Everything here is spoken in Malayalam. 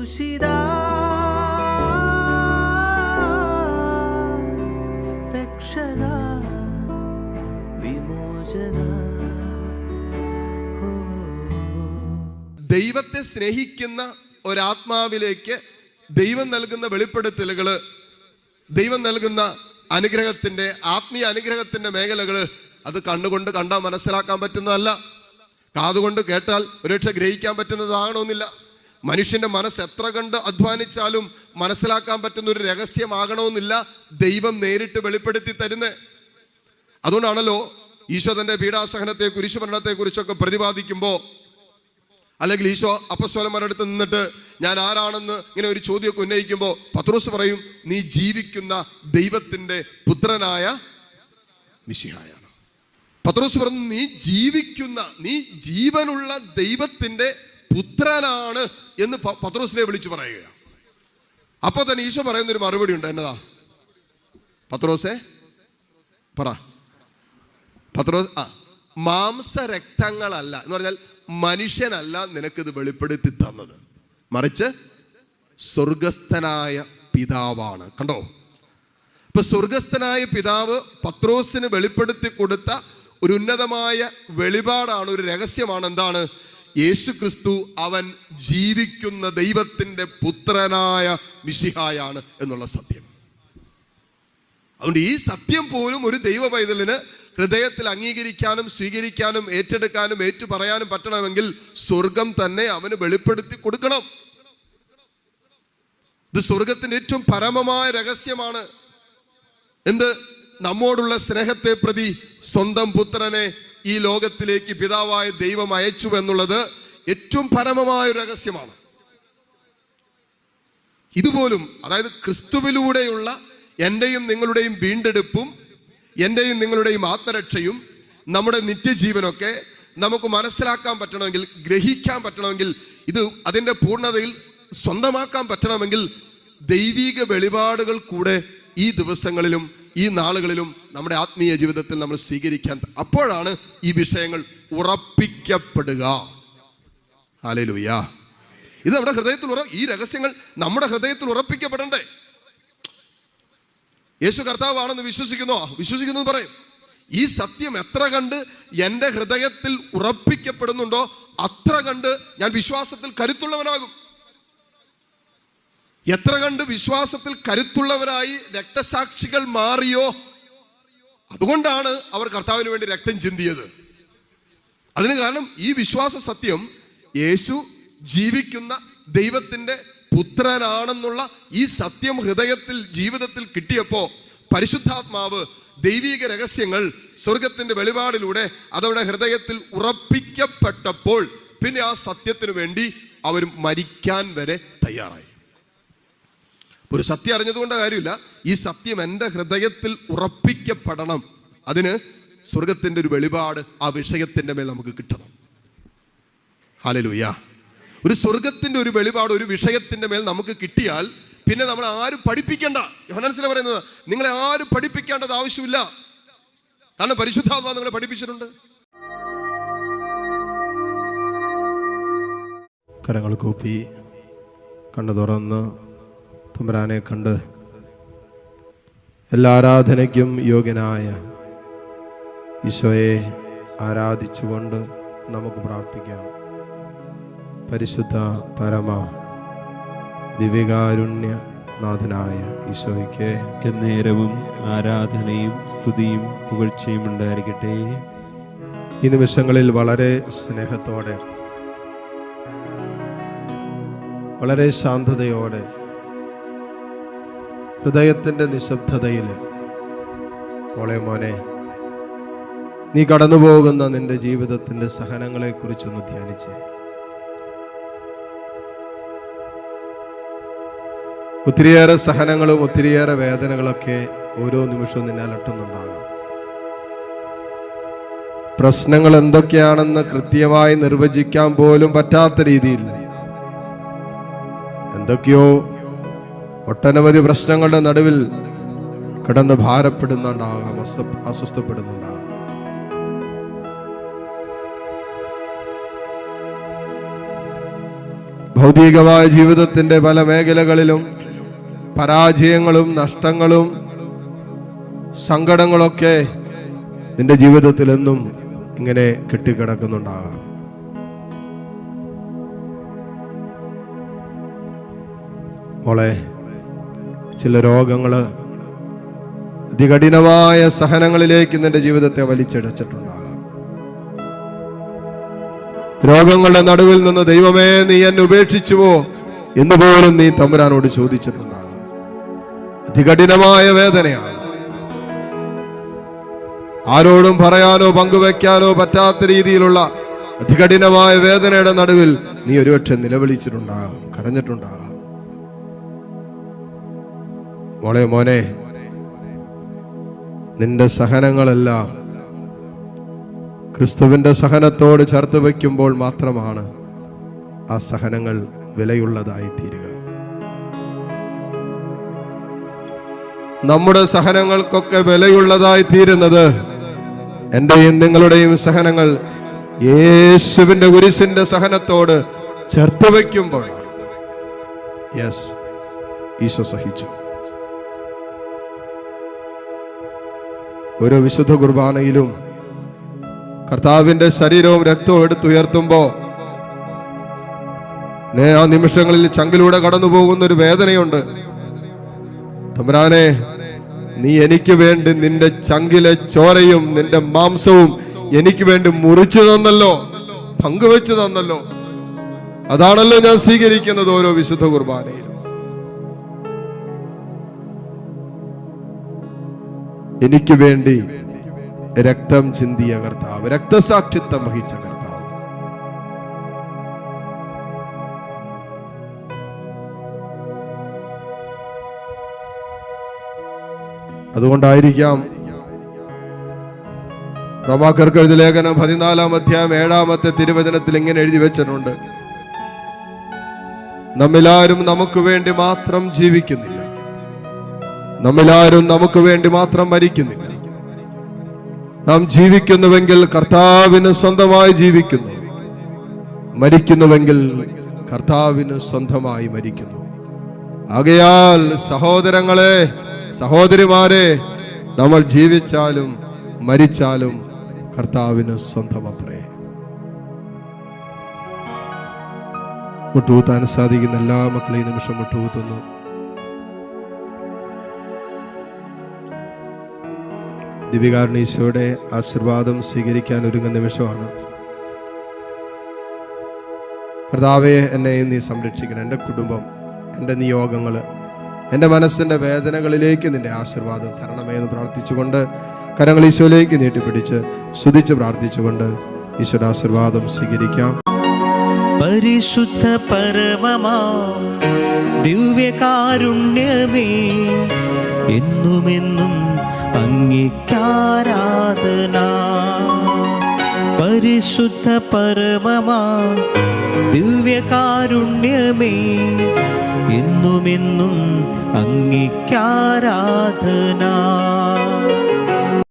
ക്രൂശിത രക്ഷക വിമോചന. ദൈവത്തെ സ്നേഹിക്കുന്ന ഒരാത്മാവിലേക്ക് ദൈവം നൽകുന്ന വെളിപ്പെടുത്തലുകള്, ദൈവം നൽകുന്ന അനുഗ്രഹത്തിന്റെ, ആത്മീയ അനുഗ്രഹത്തിന്റെ മേഖലകള് അത് കണ്ണുകൊണ്ട് കണ്ടാൽ മനസ്സിലാക്കാൻ പറ്റുന്നതല്ല. കാതുകൊണ്ട് കേട്ടാൽ ഒരുപക്ഷെ ഗ്രഹിക്കാൻ പറ്റുന്നതാകണമെന്നില്ല. മനുഷ്യന്റെ മനസ്സ് എത്ര കണ്ട് അധ്വാനിച്ചാലും മനസ്സിലാക്കാൻ പറ്റുന്ന ഒരു രഹസ്യമാകണമെന്നില്ല ദൈവം നേരിട്ട് വെളിപ്പെടുത്തി തരുന്നത്. അതുകൊണ്ടാണല്ലോ ഈശോ തന്റെ പീഡാസഹനത്തെ, കുരിശുമരണത്തെ കുറിച്ചൊക്കെ പ്രതിപാദിക്കുമ്പോൾ, അല്ലെങ്കിൽ ഈശോ അപ്പസ്തോലന്മാരുടെ അടുത്ത് നിന്നിട്ട് ഞാൻ ആരാണെന്ന് ഇങ്ങനെ ഒരു ചോദ്യമൊക്കെ ഉന്നയിക്കുമ്പോൾ പത്രോസ് പറയും, നീ ജീവിക്കുന്ന ദൈവത്തിന്റെ പുത്രനായ മിശിഹായാണ്. പത്രോസ് പറഞ്ഞു, നീ ജീവിക്കുന്ന, നീ ജീവനുള്ള ദൈവത്തിന്റെ പുത്രനാണ് എന്ന് പത്രോസിനെ വിളിച്ചു പറയുക. അപ്പൊ തന്നെ ഈശോ പറയുന്നൊരു മറുപടി ഉണ്ട്. എന്നതാ? പത്രോസേ പറ. പത്രോസ്, മാംസരക്തങ്ങളല്ല എന്ന് പറഞ്ഞാൽ മനുഷ്യനല്ല നിനക്കിത് വെളിപ്പെടുത്തി തന്നത്, മറിച്ച് സ്വർഗസ്ഥനായ പിതാവാണ്. കണ്ടോ? ഇപ്പൊ സ്വർഗസ്ഥനായ പിതാവ് പത്രോസിന് വെളിപ്പെടുത്തി കൊടുത്ത ഒരു ഉന്നതമായ വെളിപാടാണ്, ഒരു രഹസ്യമാണ്. എന്താണ്? യേശു ക്രിസ്തു അവൻ ജീവിക്കുന്ന ദൈവത്തിന്റെ പുത്രനായ മിശിഹായാണ് എന്നുള്ള സത്യം. അതുകൊണ്ട് ഈ സത്യം പോലും ഒരു ദൈവ പൈതലിന് ഹൃദയത്തിൽ അംഗീകരിക്കാനും സ്വീകരിക്കാനും ഏറ്റെടുക്കാനും ഏറ്റു പറയാനും പറ്റണമെങ്കിൽ സ്വർഗം തന്നെ അവന് വെളിപ്പെടുത്തി കൊടുക്കണം. ഇത് സ്വർഗത്തിന്റെ ഏറ്റവും പരമമായ രഹസ്യമാണ്. എന്ത്? നമ്മോടുള്ള സ്നേഹത്തെ പ്രതി സ്വന്തം പുത്രനെ ഈ ലോകത്തിലേക്ക് പിതാവായ ദൈവം അയച്ചു എന്നുള്ളത് ഏറ്റവും പരമമായ ഒരു രഹസ്യമാണ്. ഇതുപോലും, അതായത് ക്രിസ്തുവിലൂടെയുള്ള എന്റെയും നിങ്ങളുടെയും വീണ്ടെടുപ്പും എന്റെയും നിങ്ങളുടെയും ആത്മരക്ഷയും നമ്മുടെ നിത്യജീവനൊക്കെ നമുക്ക് മനസ്സിലാക്കാൻ പറ്റണമെങ്കിൽ, ഗ്രഹിക്കാൻ പറ്റണമെങ്കിൽ, ഇത് അതിൻ്റെ പൂർണ്ണതയിൽ സ്വന്തമാക്കാൻ പറ്റണമെങ്കിൽ ദൈവിക വെളിപാടുകൾ കൂടെ ഈ ദിവസങ്ങളിലും ഈ നാളുകളിലും നമ്മുടെ ആത്മീയ ജീവിതത്തിൽ നമ്മൾ സ്വീകരിക്കാൻ, അപ്പോഴാണ് ഈ വിഷയങ്ങൾ ഉറപ്പിക്കപ്പെടുക. ഹല്ലേലൂയ. ഇത് നമ്മുടെ ഹൃദയത്തിൽ ഈ രഹസ്യങ്ങൾ നമ്മുടെ ഹൃദയത്തിൽ ഉറപ്പിക്കപ്പെടണ്ടേ? യേശു കർത്താവാണെന്ന് വിശ്വസിക്കുന്നു പറയും. ഈ സത്യം എത്ര കണ്ട് എൻ്റെ ഹൃദയത്തിൽ ഉറപ്പിക്കപ്പെടുന്നുണ്ടോ അത്ര കണ്ട് ഞാൻ വിശ്വാസത്തിൽ കരുത്തുള്ളവനാകും. എത്ര കണ്ട് വിശ്വാസത്തിൽ കരുത്തുള്ളവരായി രക്തസാക്ഷികൾ മാറിയോ, അതുകൊണ്ടാണ് അവർ കർത്താവിന് വേണ്ടി രക്തം ചിന്തിയത്. അതിന് കാരണം ഈ വിശ്വാസ സത്യം യേശു ജീവിക്കുന്ന ദൈവത്തിന്റെ പുത്രനാണെന്നുള്ള ഈ സത്യം ഹൃദയത്തിൽ, ജീവിതത്തിൽ കിട്ടിയപ്പോ പരിശുദ്ധാത്മാവ് ദൈവിക രഹസ്യങ്ങൾ സ്വർഗത്തിന്റെ വെളിപാടിലൂടെ അതവരുടെ ഹൃദയത്തിൽ ഉറപ്പിക്കപ്പെട്ടപ്പോൾ പിന്നെ ആ സത്യത്തിന് വേണ്ടി അവർ മരിക്കാൻ വരെ തയ്യാറായി. ഒരു സത്യം അറിഞ്ഞതുകൊണ്ട് കാര്യമില്ല, ഈ സത്യം എൻ്റെ ഹൃദയത്തിൽ ഉറപ്പിക്കപ്പെടണം. അതിന് സ്വർഗത്തിന്റെ ഒരു വെളിപാട് ആ വിഷയത്തിന്റെ മേൽ നമുക്ക് കിട്ടണം. ഹല്ലേലൂയ. ഒരു സ്വർഗത്തിന്റെ ഒരു വെളിപാട് ഒരു വിഷയത്തിന്റെ മേൽ നമുക്ക് കിട്ടിയാൽ പിന്നെ നമ്മൾ ആരും പഠിപ്പിക്കേണ്ട. യോഹന്നാൻ പറയുന്നത്, നിങ്ങളെ ആരും പഠിപ്പിക്കേണ്ടത് ആവശ്യമില്ല. കാരണം പരിശുദ്ധാത്മാവ് നിങ്ങളെ പഠിപ്പിച്ചിട്ടുണ്ട്. കരങ്ങൾ കൂപ്പി കണ്ണു തുറന്ന് തമ്പുരാനെ കണ്ട് എല്ലാ ആരാധനയ്ക്കും യോഗ്യനായ ഈശോയെ ആരാധിച്ചുകൊണ്ട് നമുക്ക് പ്രാർത്ഥിക്കാം. പരിശുദ്ധ പരമ ദിവ്യകാരുണ്യനാഥനായ ഈശോയ്ക്ക് എന്നേരവും ആരാധനയും സ്തുതിയും പുകഴ്ചയും ഉണ്ടായിരിക്കട്ടെ. ഈ നിമിഷങ്ങളിൽ വളരെ സ്നേഹത്തോടെ, വളരെ ശാന്തതയോടെ, ഹൃദയത്തിൻ്റെ നിശബ്ദതയിൽ, മോനെ നീ കടന്നു പോകുന്ന നിന്റെ ജീവിതത്തിൻ്റെ സഹനങ്ങളെ കുറിച്ചൊന്ന് ധ്യാനിച്ച്, ഒത്തിരിയേറെ സഹനങ്ങളും ഒത്തിരിയേറെ വേദനകളൊക്കെ ഓരോ നിമിഷവും നിന്നെ അലട്ടുന്നുണ്ടാകാം. പ്രശ്നങ്ങൾ എന്തൊക്കെയാണെന്ന് കൃത്യമായി നിർവചിക്കാൻ പോലും പറ്റാത്ത രീതിയിൽ എന്തൊക്കെയോ ഒട്ടനവധി പ്രശ്നങ്ങളുടെ നടുവിൽ കിടന്ന് ഭാരപ്പെടുന്നുണ്ടാകാം, അസ്വസ്ഥപ്പെടുന്നുണ്ടാകാം. ഭൗതികമായ ജീവിതത്തിൻ്റെ പല മേഖലകളിലും പരാജയങ്ങളും നഷ്ടങ്ങളും സങ്കടങ്ങളൊക്കെ നിന്റെ ജീവിതത്തിൽ എന്നും ഇങ്ങനെ കെട്ടിക്കിടക്കുന്നുണ്ടാകാം. മോളെ, ചില രോഗങ്ങൾ അതികഠിനമായ സഹനങ്ങളിലേക്ക് നിന്റെ ജീവിതത്തെ വലിച്ചിടച്ചിട്ടുണ്ടാകാം. രോഗങ്ങളുടെ നടുവിൽ നിന്ന് ദൈവമേ നീ എന്നെ ഉപേക്ഷിച്ചുവോ എന്ന് പോലും നീ തമ്പുരാനോട് ചോദിച്ചിട്ടുണ്ടാകാം. അതികഠിനമായ വേദനയാണ്. ആരോടും പറയാനോ പങ്കുവെക്കാനോ പറ്റാത്ത രീതിയിലുള്ള അതികഠിനമായ വേദനയുടെ നടുവിൽ നീ ഒരുപക്ഷെ നിലവിളിച്ചിട്ടുണ്ടാകാം, കരഞ്ഞിട്ടുണ്ടാകാം. മോളെ, മോനെ, നിന്റെ സഹനങ്ങളെല്ലാം ക്രിസ്തുവിന്റെ സഹനത്തോട് ചേർത്ത് വയ്ക്കുമ്പോൾ മാത്രമാണ് ആ സഹനങ്ങൾ വിലയുള്ളതായി തീരുക. നമ്മുടെ സഹനങ്ങൾക്കൊക്കെ വിലയുള്ളതായി തീരുന്നത് എന്റെയും നിങ്ങളുടെയും സഹനങ്ങൾ യേശുവിന്റെ കുരിശിന്റെ സഹനത്തോട് ചേർത്ത് വയ്ക്കുമ്പോഴാണ്. യെസ്, ഈശോ സഹിച്ചു. ഓരോ വിശുദ്ധ കുർബാനയിലും കർത്താവിന്റെ ശരീരവും രക്തവും എടുത്തുയർത്തുമ്പോ ആ നിമിഷങ്ങളിൽ ചങ്കിലൂടെ കടന്നു പോകുന്ന ഒരു വേദനയുണ്ട്. തമ്പുരാനെ, നീ എനിക്ക് വേണ്ടി നിന്റെ ചങ്കിലെ ചോരയും നിന്റെ മാംസവും എനിക്ക് വേണ്ടി മുറിച്ചു തന്നല്ലോ, പങ്കുവെച്ചു തന്നല്ലോ. അതാണല്ലോ ഞാൻ സ്വീകരിക്കുന്നത് ഓരോ വിശുദ്ധ കുർബാനയിലും. എനിക്ക് വേണ്ടി രക്തം ചിന്തിയ കർത്താവ്, രക്തസാക്ഷിത്വം വഹിച്ച കർത്താവ്. അതുകൊണ്ടായിരിക്കാം റോമാക്കാർക്ക് എഴുതിയ ലേഖനം 14-ാം അധ്യായം 7-ാമത്തെ തിരുവചനത്തിൽ ഇങ്ങനെ എഴുതി വെച്ചിട്ടുണ്ട്: നമ്മിലാരും നമുക്ക് വേണ്ടി മാത്രം ജീവിക്കുന്നില്ല, നമ്മിലാരും നമുക്ക് വേണ്ടി മാത്രം മരിക്കുന്നില്ല. നാം ജീവിക്കുന്നുവെങ്കിൽ കർത്താവിന് സ്വന്തമായി ജീവിക്കുന്നു, മരിക്കുന്നുവെങ്കിൽ കർത്താവിന് സ്വന്തമായി മരിക്കുന്നു. ആകയാൽ സഹോദരങ്ങളെ, സഹോദരിമാരെ, നമ്മൾ ജീവിച്ചാലും മരിച്ചാലും കർത്താവിന് സ്വന്തമത്രേ. മുട്ടുകുത്താൻ സാധിക്കുന്ന എല്ലാ മക്കളെയും നിമിഷം മുട്ടുകുത്തുന്നു. ദിവികാരണീശോയുടെ ആശീർവാദം സ്വീകരിക്കാൻ ഒരുങ്ങുന്ന നിമിഷമാണ്. കർത്താവേ, എന്നെയും നീ സംരക്ഷിക്കണം. എൻ്റെ കുടുംബം, എൻ്റെ നിയോഗങ്ങൾ, എൻ്റെ മനസ്സിൻ്റെ വേദനകളിലേക്ക് നിന്റെ ആശീർവാദം തരണമേ എന്ന് പ്രാർത്ഥിച്ചുകൊണ്ട് കരങ്ങൾ ഈശോയിലേക്ക് നീട്ടിപ്പിടിച്ച് സ്തുതിച്ച് പ്രാർത്ഥിച്ചുകൊണ്ട് ഈശോയുടെ ആശീർവാദം സ്വീകരിക്കാം. പരിശുദ്ധ പരമമാ ദിവ്യകാരുണ്യമേ, എന്നുമെന്നും അങ്ങേക്കാരാധന. പരിശുദ്ധ പരമമാ ദിവ്യകാരുണ്യമേ, എന്നുമെന്നും അങ്ങേക്കാരാധന.